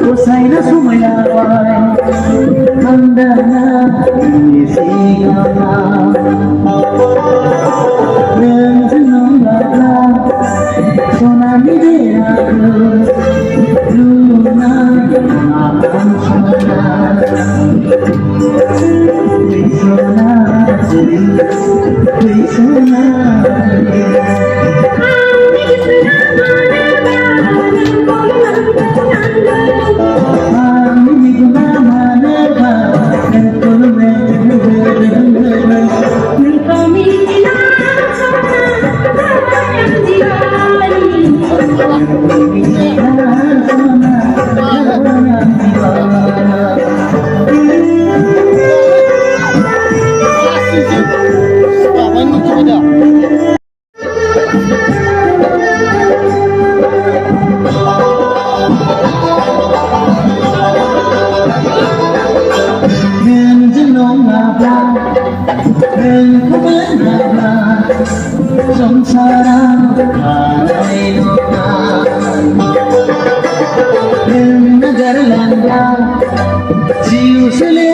Usai na sumayaway, handa na isigaw na. Nandiyan ang bata, tsunami din ako, luna akan sana. Bisa na, sengsara alai luka negara landa jiu sele